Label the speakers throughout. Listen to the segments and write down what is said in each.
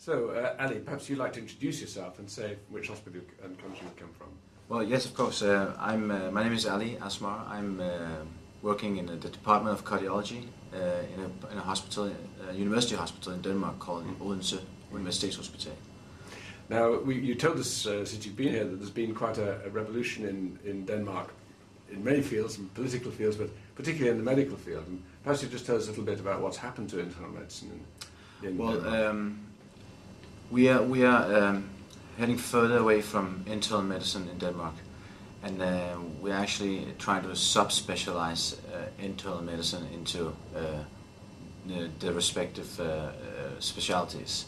Speaker 1: So, Ali, perhaps you'd like to introduce yourself and say which hospital and country you come from.
Speaker 2: Well, yes, of course. My name is Ali Asmar. I'm working in the Department of Cardiology in a hospital, university hospital in Denmark called Odense Universitetshospital.
Speaker 1: Now, you told us since you've been here that there's been quite a revolution in Denmark in many fields, in political fields, but particularly in the medical field. And perhaps you just tell us a little bit about what's happened to internal medicine in Denmark.
Speaker 2: We are heading further away from internal medicine in Denmark, and we're actually trying to subspecialize internal medicine into the respective specialties.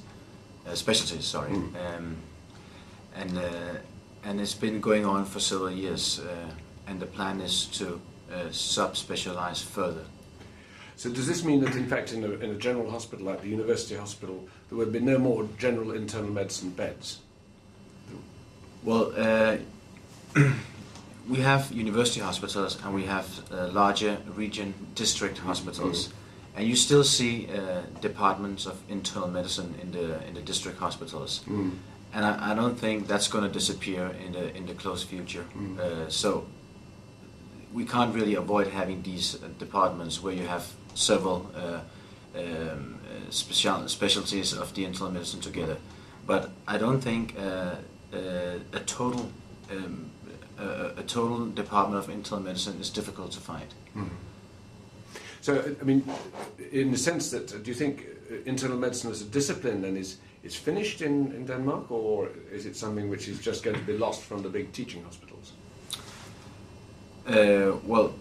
Speaker 2: And it's been going on for several years, and the plan is to subspecialize further.
Speaker 1: So does this mean that, in fact, in a general hospital like the university hospital, there would be no more general internal medicine beds?
Speaker 2: Well, we have university hospitals and we have larger region district hospitals, and you still see departments of internal medicine in the district hospitals, and I don't think that's going to disappear in the close future. So we can't really avoid having these departments where you have several specialties of the internal medicine together, but I don't think a total department of internal medicine is difficult to find.
Speaker 1: So, I mean, in the sense that, do you think internal medicine as a discipline then is finished in Denmark, or is it something which is just going to be lost from the big teaching hospitals?
Speaker 2: Well,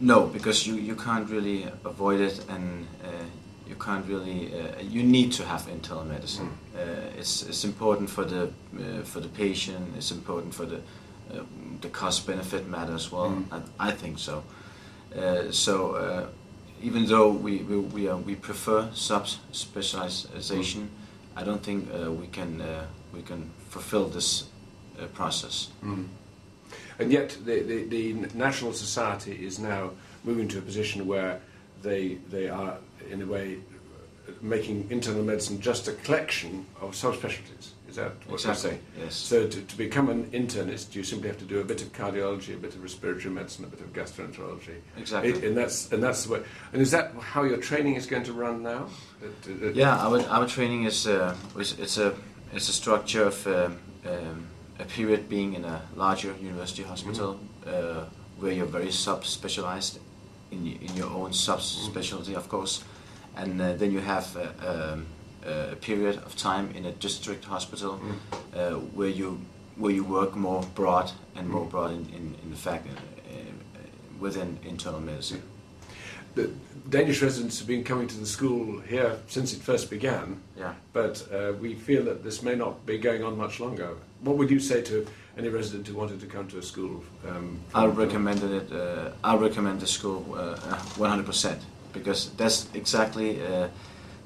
Speaker 2: no, because you can't really avoid it, and you can't really. You need to have internal medicine. It's important for the patient. It's important for the cost benefit matter as well. I think so. Even though we prefer sub-specialization, I don't think we can fulfill this process.
Speaker 1: And yet the National Society is now moving to a position where they are, in a way, making internal medicine just a collection of subspecialties. Is that what you're saying?
Speaker 2: Yes.
Speaker 1: So to become an internist, you simply have to do a bit of cardiology, a bit of respiratory medicine, a bit of gastroenterology.
Speaker 2: Exactly.
Speaker 1: And that's the way. And is that how your training is going to run now?
Speaker 2: Yeah, our training is it's a structure of a period being in a larger university hospital where you're very sub-specialized in your own sub-specialty, of course, and then you have a period of time in a district hospital where you work more broad and more broad in fact within internal medicine.
Speaker 1: The Danish residents have been coming to the school here since it first began, but we feel that this may not be going on much longer. What would you say to any resident who wanted to come to a school?
Speaker 2: I'll recommend it. I'll recommend the school 100%, because that's exactly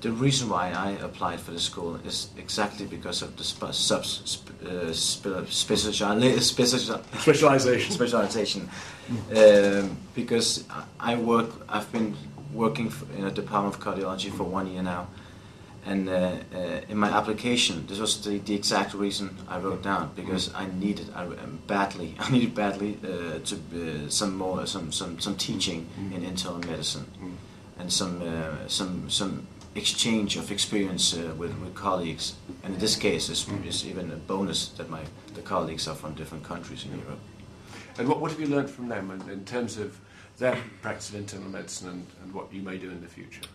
Speaker 2: the reason why I applied for the school is exactly because of the specialization. Because I've been working in a department of cardiology for 1 year now, and in my application, this was the exact reason I wrote down, because I needed badly to some teaching in internal medicine, and some exchange of experience with colleagues, and in this case is even a bonus that the colleagues are from different countries in Europe.
Speaker 1: And what have you learned from them in terms of their practice of internal medicine and what you may do in the future?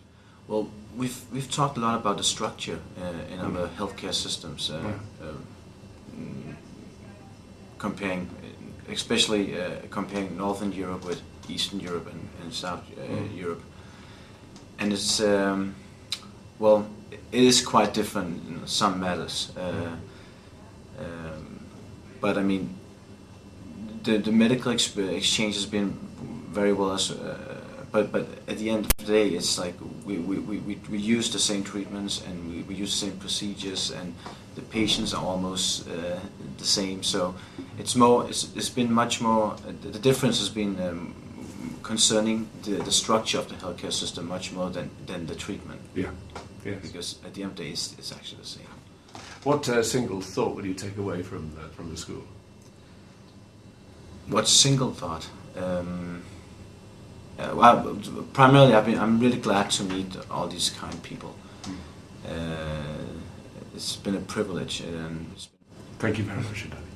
Speaker 2: Well, we've talked a lot about the structure in our healthcare systems, comparing, especially comparing Northern Europe with Eastern Europe and South Europe, and it's well, it is quite different in some matters, but I mean, the medical exchange has been very well, but at the end of the day, it's like we use the same treatments and we use the same procedures, and the patients are almost the same. So it's been much more. The difference has been concerning the structure of the healthcare system much more than the treatment.
Speaker 1: Yeah. Yes.
Speaker 2: Because at the end of the day, it's actually the same.
Speaker 1: What single thought will you take away from the school?
Speaker 2: What single thought? Well, primarily, I'm really glad to meet all these kind people. It's been a privilege.
Speaker 1: Thank you very much, David.